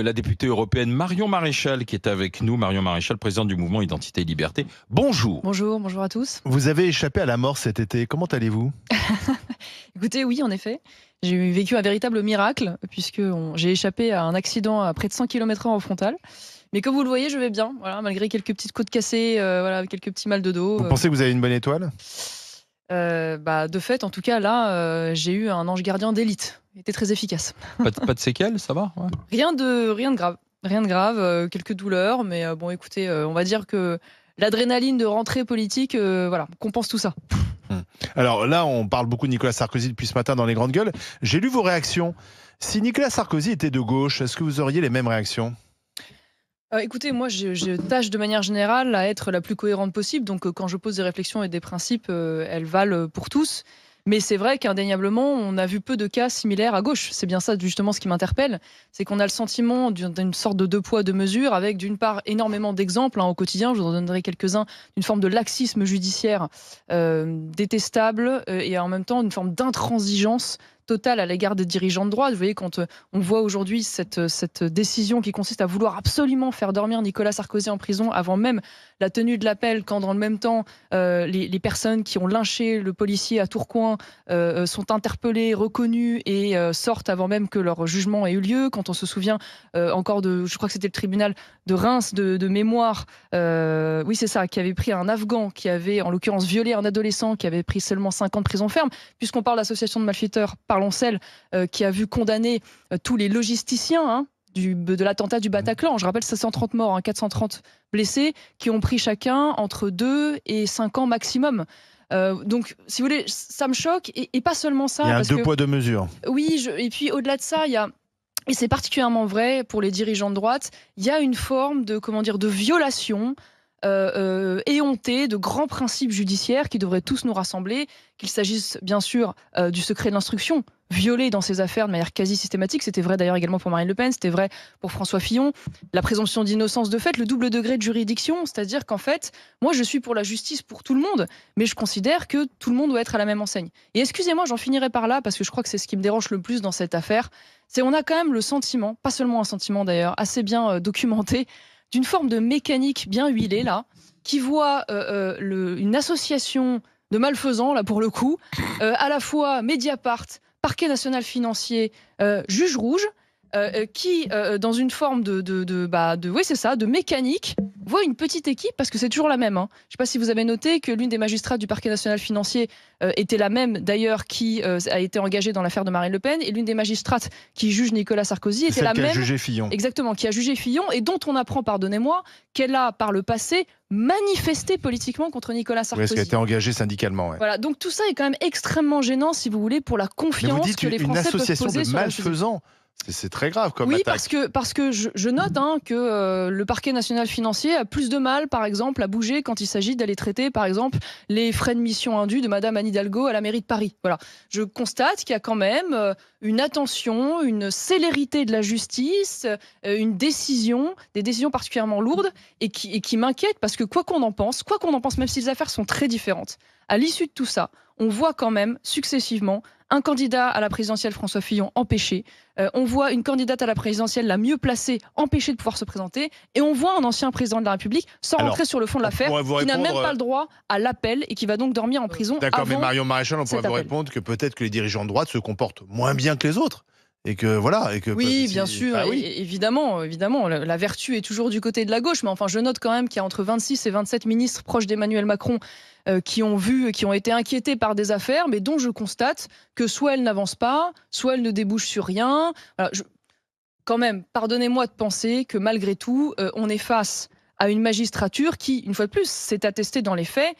La députée européenne Marion Maréchal qui est avec nous. Marion Maréchal, présidente du mouvement Identité et Liberté. Bonjour. Bonjour, bonjour à tous. Vous avez échappé à la mort cet été, comment allez-vous? Écoutez, oui, en effet, j'ai vécu un véritable miracle puisque j'ai échappé à un accident à près de 100 km/h en frontale. Mais comme vous le voyez, je vais bien, voilà, malgré quelques petites côtes cassées, voilà, quelques petits mal de dos. Vous pensez que vous avez une bonne étoile? De fait, en tout cas, là, j'ai eu un ange gardien d'élite. Il était très efficace. Pas de séquelles, ça va? Ouais. Rien de grave. Rien de grave, quelques douleurs, mais bon, écoutez, on va dire que l'adrénaline de rentrée politique, voilà, compense tout ça. Alors là, on parle beaucoup de Nicolas Sarkozy depuis ce matin dans les grandes gueules. J'ai lu vos réactions. Si Nicolas Sarkozy était de gauche, est-ce que vous auriez les mêmes réactions? Écoutez, moi, je tâche de manière générale à être la plus cohérente possible. Donc, quand je pose des réflexions et des principes, elles valent pour tous. Mais c'est vrai qu'indéniablement, on a vu peu de cas similaires à gauche. C'est bien ça, justement, ce qui m'interpelle. C'est qu'on a le sentiment d'une sorte de deux poids, deux mesures, avec d'une part énormément d'exemples au quotidien. Je vous en donnerai quelques-uns, d'une forme de laxisme judiciaire détestable et en même temps une forme d'intransigeance totale à l'égard des dirigeants de droite. Vous voyez, quand on voit aujourd'hui cette décision qui consiste à vouloir absolument faire dormir Nicolas Sarkozy en prison avant même la tenue de l'appel, quand dans le même temps, les personnes qui ont lynché le policier à Tourcoing sont interpellées, reconnues et sortent avant même que leur jugement ait eu lieu. Quand on se souvient encore je crois que c'était le tribunal de Reims de mémoire, oui c'est ça, qui avait pris un Afghan qui avait en l'occurrence violé un adolescent, qui avait pris seulement 5 ans de prison ferme, puisqu'on parle d'association de malfaiteurs, parlons celle qui a vu condamner tous les logisticiens de l'attentat du Bataclan. Je rappelle, 730 morts, 430 blessés, qui ont pris chacun entre 2 et 5 ans maximum. Donc, si vous voulez, ça me choque, et pas seulement ça. Il y a un parce deux que, poids, deux mesures. Oui, et puis au-delà de ça, il y a... Et c'est particulièrement vrai pour les dirigeants de droite, il y a une forme de violation éhontée de grands principes judiciaires qui devraient tous nous rassembler, qu'il s'agisse bien sûr du secret de l'instruction, violé dans ces affaires de manière quasi systématique. C'était vrai d'ailleurs également pour Marine Le Pen, c'était vrai pour François Fillon. La présomption d'innocence de fait, le double degré de juridiction, c'est-à-dire qu'en fait, moi je suis pour la justice pour tout le monde, mais je considère que tout le monde doit être à la même enseigne. Et excusez-moi, j'en finirai par là, parce que je crois que c'est ce qui me dérange le plus dans cette affaire, c'est on a quand même le sentiment, pas seulement un sentiment d'ailleurs, assez bien documenté, d'une forme de mécanique bien huilée là, qui voit une association de malfaisants là pour le coup, à la fois Mediapart, Parquet national financier, juge rouge, qui dans une forme oui c'est ça, de mécanique, voit une petite équipe, parce que c'est toujours la même. Je ne sais pas si vous avez noté que l'une des magistrates du Parquet national financier était la même d'ailleurs qui a été engagée dans l'affaire de Marine Le Pen, et l'une des magistrates qui juge Nicolas Sarkozy était la même. Qui a jugé Fillon. Exactement, qui a jugé Fillon, et dont on apprend, pardonnez-moi, qu'elle a par le passé manifesté politiquement contre Nicolas Sarkozy. Oui, parce qu'elle a été engagée syndicalement. Ouais. Voilà, donc tout ça est quand même extrêmement gênant, si vous voulez, pour la confiance que les Français peuvent poser sur une association de malfaisants. C'est très grave comme attaque. Oui, parce que je note que le Parquet national financier a plus de mal, par exemple, à bouger quand il s'agit d'aller traiter, par exemple, les frais de mission indus de Madame Anne Hidalgo à la mairie de Paris. Voilà. Je constate qu'il y a quand même une attention, une célérité de la justice, des décisions particulièrement lourdes et qui m'inquiètent, parce que quoi qu'on en pense, même si les affaires sont très différentes, à l'issue de tout ça, on voit quand même successivement un candidat à la présidentielle, François Fillon, empêché. On voit une candidate à la présidentielle la mieux placée, empêchée de pouvoir se présenter. Et on voit un ancien président de la République, sans rentrer sur le fond de l'affaire, qui n'a même pas le droit à l'appel et qui va donc dormir en prison. D'accord, mais Marion Maréchal, on pourrait vous répondre que peut-être que les dirigeants de droite se comportent moins bien que les autres. Et que voilà. Oui, bien sûr, évidemment, la vertu est toujours du côté de la gauche, mais enfin, je note quand même qu'il y a entre 26 et 27 ministres proches d'Emmanuel Macron qui ont été inquiétés par des affaires, mais dont je constate que soit elles n'avancent pas, soit elles ne débouchent sur rien. Voilà, quand même, pardonnez-moi de penser que malgré tout, on est face à une magistrature qui, une fois de plus, s'est attestée dans les faits,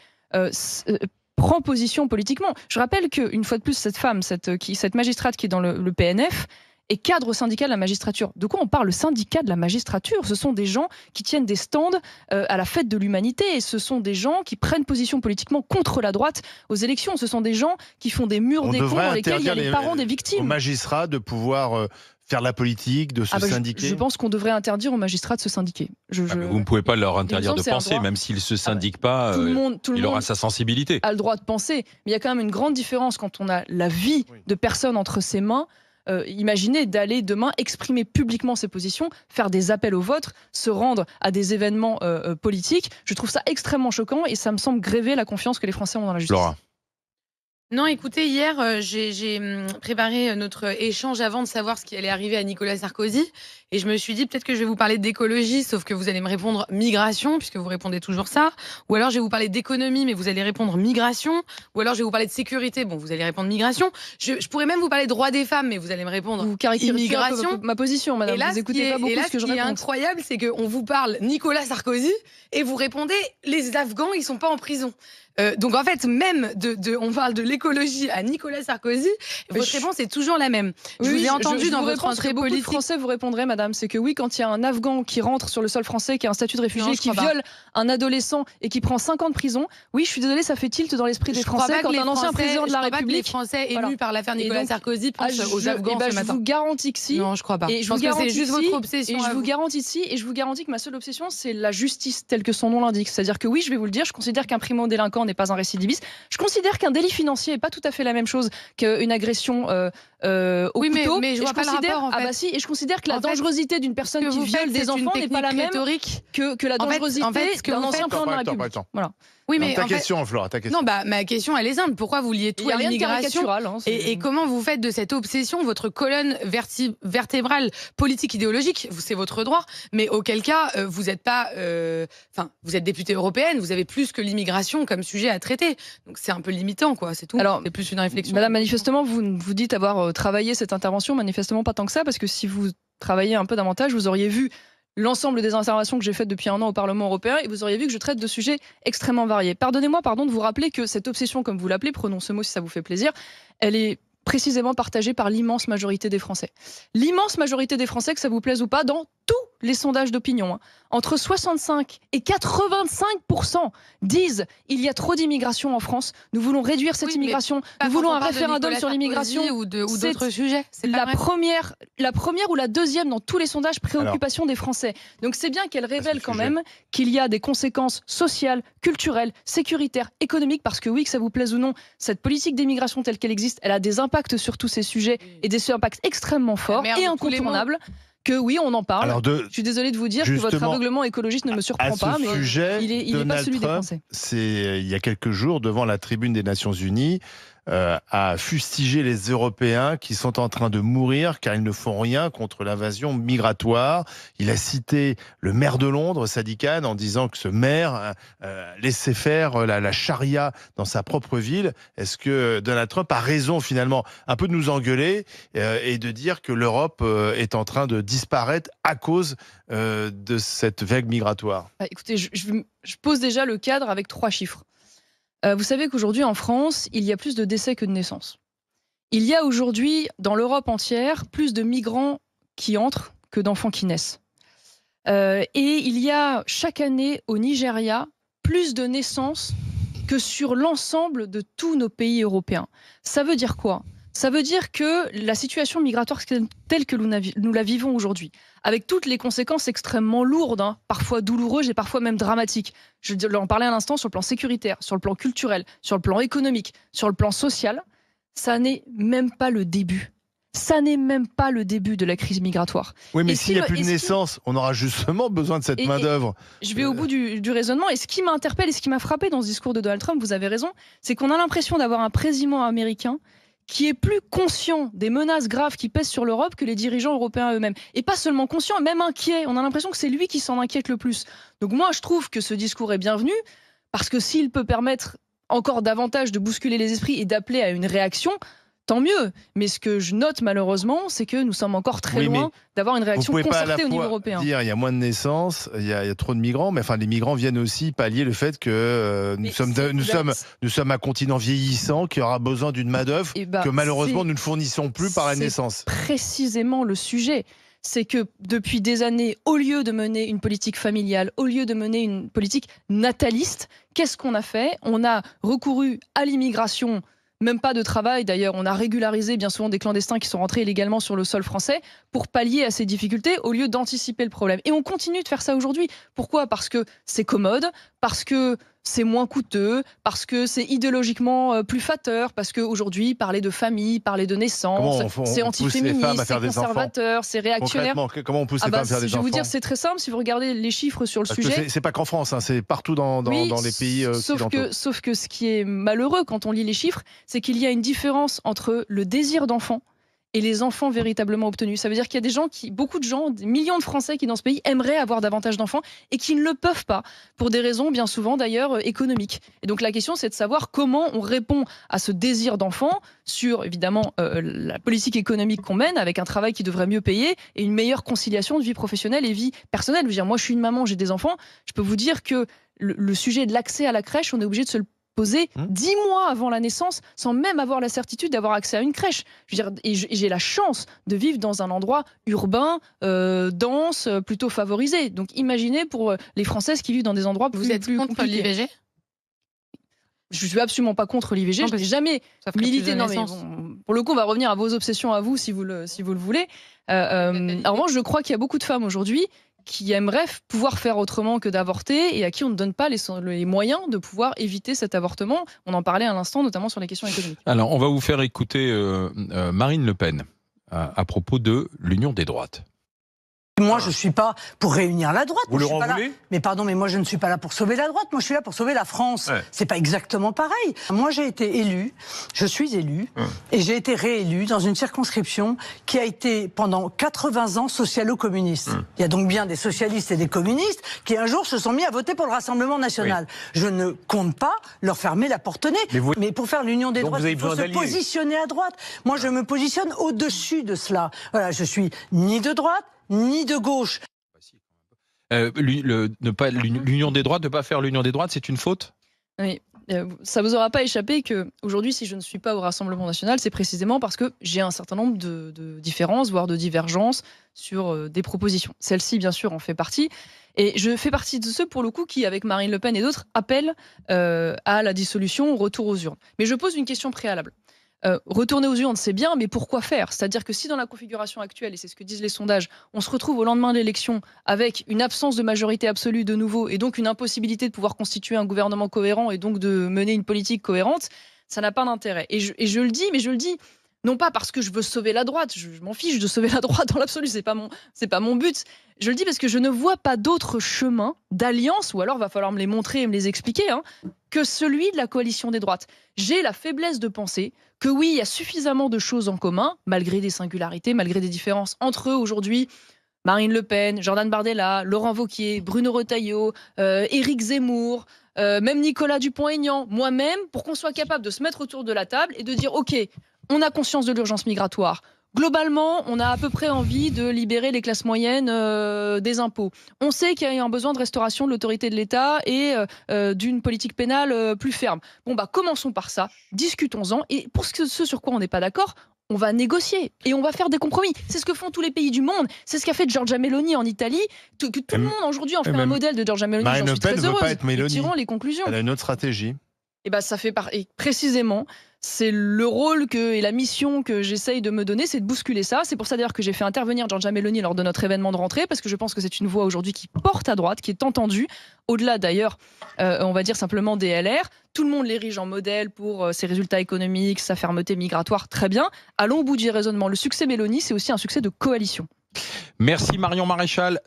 prend position politiquement. Je rappelle qu'une fois de plus, cette femme, cette magistrate qui est dans le PNF, est cadre syndical de la magistrature. De quoi on parle? Le syndicat de la magistrature, ce sont des gens qui tiennent des stands à la fête de l'humanité, et ce sont des gens qui prennent position politiquement contre la droite aux élections. Ce sont des gens qui font des murs d'écho dans lesquels il y a les parents des victimes. Aux magistrats de pouvoir faire la politique, de se syndiquer. Je pense qu'on devrait interdire aux magistrats de se syndiquer. Vous ne pouvez pas leur interdire de penser, même s'ils ne se syndiquent pas, il aura sa sensibilité. A le droit de penser, mais il y a quand même une grande différence quand on a la vie de personnes entre ses mains, imaginer d'aller demain exprimer publiquement ses positions, faire des appels au vote, se rendre à des événements politiques. Je trouve ça extrêmement choquant et ça me semble gréver la confiance que les Français ont dans la justice. Laura. Non, écoutez, hier, j'ai préparé notre échange avant de savoir ce qui allait arriver à Nicolas Sarkozy. Et je me suis dit, peut-être que je vais vous parler d'écologie, sauf que vous allez me répondre migration, puisque vous répondez toujours ça. Ou alors, je vais vous parler d'économie, mais vous allez répondre migration. Ou alors, je vais vous parler de sécurité, bon, vous allez répondre migration. Je pourrais même vous parler de droits des femmes, mais vous allez me répondre Vous caricaturisez immigration. ma position, madame. Et là, vous écoutez pas beaucoup ce que je Ce qui est raconte. incroyable, c'est qu'on vous parle Nicolas Sarkozy et vous répondez, les Afghans, ils sont pas en prison. Donc en fait, même on parle de l'écologie à Nicolas Sarkozy, votre réponse est toujours la même. Je vous ai entendu dans votre entrée beaucoup de politique. Français vous répondraient, madame, c'est que oui, quand il y a un Afghan qui rentre sur le sol français, qui a un statut de réfugié, Non, je qui crois pas. viole un adolescent et qui prend 5 ans de prison, oui, je suis désolée, ça fait tilt dans l'esprit des Je crois Français pas que quand les un ancien Français- président de la je crois pas que les République. Français élus Voilà. par l'affaire Et Nicolas donc, Sarkozy pensent aux Afghans ce je matin. vous garantis que si. Non, je crois pas. Et Je je pense vous que c'est garantis juste si, votre obsession. Et je à vous vous. garantis que ma seule obsession, c'est la justice telle que son nom l'indique. C'est-à-dire que oui, je vais vous le dire, je considère qu'un primo-délinquant n'est pas un récidiviste. Je considère qu'un délit financier n'est pas tout à fait la même chose qu'une agression au Oui, couteau. mais je Et vois pas le considère, rapport, en fait. Ah bah si, et je considère que la En fait, dangerosité d'une personne Ce que qui vous viole faites, des c'est une enfants n'est pas la technique même rhétorique. que la En fait, dangerosité ce que d'un vous ancien faites- président de la Pas le temps, République. pas le temps. Voilà. Oui, Donc, mais ta en fait, question, Flora, ta question. non, bah ma question elle est simple. Pourquoi vous liez Il tout n'y a à rien de l'immigration caricatural. Hein, et comment vous faites de cette obsession votre colonne vertébrale politique idéologique? C'est votre droit, mais auquel cas vous n'êtes pas, enfin vous êtes députée européenne, vous avez plus que l'immigration comme sujet à traiter, donc c'est un peu limitant quoi, c'est tout. Alors, c'est plus une réflexion. Madame, manifestement, vous dites avoir travaillé cette intervention, manifestement pas tant que ça, parce que si vous travailliez un peu davantage, vous auriez vu l'ensemble des interventions que j'ai faites depuis un an au Parlement européen et vous auriez vu que je traite de sujets extrêmement variés. Pardonnez-moi, de vous rappeler que cette obsession, comme vous l'appelez, prenons ce mot si ça vous fait plaisir, elle est précisément partagée par l'immense majorité des Français. L'immense majorité des Français, que ça vous plaise ou pas, dans tous les sondages d'opinion, hein, entre 65 et 85% disent il y a trop d'immigration en France, nous voulons réduire cette Oui, mais immigration, Pas nous quand voulons on un parle de référendum Nicolas sur l'immigration. Sarkozy ou C'est d'autres sujets. C'est pas La vrai. première ou la deuxième dans tous les sondages préoccupation des Français. Donc c'est bien qu'elle révèle quand même qu'il y a des conséquences sociales, culturelles, sécuritaires, économiques, parce que oui, que ça vous plaise ou non, cette politique d'immigration telle qu'elle existe, elle a des impacts sur tous ces sujets et des impacts extrêmement forts merde, et tous les mots. incontournables. Que oui, on en parle. Alors, Je suis désolée de vous dire que votre justement, aveuglement écologiste ne me à surprend ce pas, mais sujet, il est pas Donald celui des Trump, Français. c'est il y a quelques jours devant la tribune des Nations Unies, a fustigé les Européens qui sont en train de mourir car ils ne font rien contre l'invasion migratoire. Il a cité le maire de Londres, Sadiq Khan, en disant que ce maire laissait faire la charia dans sa propre ville. Est-ce que Donald Trump a raison finalement un peu de nous engueuler et de dire que l'Europe est en train de disparaître à cause de cette vague migratoire? Écoutez, je pose déjà le cadre avec 3 chiffres. Vous savez qu'aujourd'hui, en France, il y a plus de décès que de naissances. Il y a aujourd'hui, dans l'Europe entière, plus de migrants qui entrent que d'enfants qui naissent. Et il y a chaque année au Nigeria plus de naissances que sur l'ensemble de tous nos pays européens. Ça veut dire quoi ? Ça veut dire que la situation migratoire telle que nous la vivons aujourd'hui, avec toutes les conséquences extrêmement lourdes, hein, parfois douloureuses et parfois même dramatiques. Je en parlais à l'instant sur le plan sécuritaire, sur le plan culturel, sur le plan économique, sur le plan social. Ça n'est même pas le début. Ça n'est même pas le début de la crise migratoire. Oui, mais Et s'il n'y a plus de naissance, on aura justement besoin de cette main-d'œuvre. Je vais au bout du raisonnement. Et ce qui m'interpelle et ce qui m'a frappé dans ce discours de Donald Trump, vous avez raison, c'est qu'on a l'impression d'avoir un président américain qui est plus conscient des menaces graves qui pèsent sur l'Europe que les dirigeants européens eux-mêmes. Et pas seulement conscient, même inquiet. On a l'impression que c'est lui qui s'en inquiète le plus. Donc moi, je trouve que ce discours est bienvenu, parce que s'il peut permettre encore davantage de bousculer les esprits et d'appeler à une réaction, tant mieux. Mais ce que je note malheureusement, c'est que nous sommes encore très loin d'avoir une réaction concertée au niveau européen. Dire il y a moins de naissances, il y a trop de migrants, mais enfin les migrants viennent aussi pallier le fait que nous sommes un continent vieillissant qui aura besoin d'une main-d'œuvre que malheureusement nous ne fournissons plus par la naissance. Précisément le sujet. C'est que depuis des années, au lieu de mener une politique familiale, au lieu de mener une politique nataliste, qu'est-ce qu'on a fait ? On a recouru à l'immigration. Même pas de travail, d'ailleurs. On a régularisé bien souvent des clandestins qui sont rentrés illégalement sur le sol français pour pallier à ces difficultés au lieu d'anticiper le problème. Et on continue de faire ça aujourd'hui. Pourquoi ? Parce que c'est commode, parce que c'est moins coûteux, parce que c'est idéologiquement plus flatteur, parce qu'aujourd'hui, parler de famille, parler de naissance, c'est antiféministe, c'est conservateur, c'est réactionnaire. Comment on pousse les femmes à faire des enfants ? Je vais vous dire, c'est très simple. Si vous regardez les chiffres sur le sujet... C'est pas qu'en France, hein, c'est partout dans les pays occidentaux. Sauf que ce qui est malheureux quand on lit les chiffres, c'est qu'il y a une différence entre le désir d'enfant et les enfants véritablement obtenus. Ça veut dire qu'il y a beaucoup de gens, des millions de Français qui dans ce pays aimeraient avoir davantage d'enfants et qui ne le peuvent pas, pour des raisons bien souvent d'ailleurs économiques. Et donc la question, c'est de savoir comment on répond à ce désir d'enfant sur évidemment la politique économique qu'on mène, avec un travail qui devrait mieux payer et une meilleure conciliation de vie professionnelle et vie personnelle. Je veux dire, moi je suis une maman, j'ai des enfants, je peux vous dire que le sujet de l'accès à la crèche, on est obligé de se le poser 10 mois avant la naissance, sans même avoir la certitude d'avoir accès à une crèche. Je veux dire, et j'ai la chance de vivre dans un endroit urbain, dense, plutôt favorisé. Donc imaginez pour les Françaises qui vivent dans des endroits Vous êtes contre l'IVG ? Je suis absolument pas contre l'IVG. Je n'ai jamais milité. Non, mais bon, pour le coup, on va revenir à vos obsessions à vous, si vous le voulez. En revanche, je crois qu'il y a beaucoup de femmes aujourd'hui qui aimeraient pouvoir faire autrement que d'avorter et à qui on ne donne pas les moyens de pouvoir éviter cet avortement. On en parlait à l'instant, notamment sur les questions économiques. Alors, on va vous faire écouter Marine Le Pen à propos de l'union des droites. Moi, je ne suis pas pour réunir la droite. Vous le voulez ? Mais pardon, mais moi, je ne suis pas là pour sauver la droite. Moi, je suis là pour sauver la France. Ouais. C'est pas exactement pareil. Moi, j'ai été élu, je suis élu, et j'ai été réélu dans une circonscription qui a été pendant 80 ans socialo-communiste. Il y a donc bien des socialistes et des communistes qui un jour se sont mis à voter pour le Rassemblement national. Oui. Je ne compte pas leur fermer la porte au nez. Mais pour faire l'union des droites, il faut se positionner à droite. Moi, je me positionne au-dessus de cela. Voilà, je suis ni de droite, ni de gauche. L'union des droites, ne pas faire l'union des droites, c'est une faute ? Oui, ça vous aura pas échappé qu'aujourd'hui, si je ne suis pas au Rassemblement national, c'est précisément parce que j'ai un certain nombre de différences, voire de divergences sur des propositions. Celle-ci, bien sûr, en fait partie. Et je fais partie de ceux, pour le coup, qui, avec Marine Le Pen et d'autres, appellent à la dissolution, au retour aux urnes. Mais je pose une question préalable. Retourner aux urnes, c'est bien, mais pourquoi faire ? C'est-à-dire que si dans la configuration actuelle, et c'est ce que disent les sondages, on se retrouve au lendemain de l'élection avec une absence de majorité absolue de nouveau, et donc une impossibilité de pouvoir constituer un gouvernement cohérent, et donc de mener une politique cohérente, ça n'a pas d'intérêt. Et je le dis, mais je le dis non pas parce que je veux sauver la droite, je m'en fiche de sauver la droite dans l'absolu, c'est pas mon but. Je le dis parce que je ne vois pas d'autre chemin d'alliance, ou alors va falloir me les montrer et me les expliquer, que celui de la coalition des droites. J'ai la faiblesse de penser que oui, il y a suffisamment de choses en commun, malgré des singularités, malgré des différences entre eux aujourd'hui. Marine Le Pen, Jordan Bardella, Laurent Wauquiez, Bruno Retailleau, Éric Zemmour, même Nicolas Dupont-Aignan, moi-même, pour qu'on soit capable de se mettre autour de la table et de dire « Ok, on a conscience de l'urgence migratoire. Globalement, on a à peu près envie de libérer les classes moyennes des impôts. On sait qu'il y a un besoin de restauration de l'autorité de l'État et d'une politique pénale plus ferme. Bon, commençons par ça, discutons-en. Et pour ce sur quoi on n'est pas d'accord, on va négocier et on va faire des compromis. C'est ce que font tous les pays du monde. C'est ce qu'a fait Giorgia Meloni en Italie. Que tout le monde aujourd'hui en fait un modèle de Giorgia Meloni. Marine Le Pen ne veut pas être Meloni. Tirons les conclusions. Elle a une autre stratégie. Et ça fait précisément, c'est le rôle et la mission que j'essaye de me donner, c'est de bousculer ça. C'est pour ça d'ailleurs que j'ai fait intervenir Giorgia Meloni lors de notre événement de rentrée, parce que je pense que c'est une voix aujourd'hui qui porte à droite, qui est entendue, au-delà d'ailleurs, on va dire simplement des LR. Tout le monde l'érige en modèle pour ses résultats économiques, sa fermeté migratoire, très bien. Allons au bout du raisonnement. Le succès Meloni, c'est aussi un succès de coalition. Merci Marion Maréchal.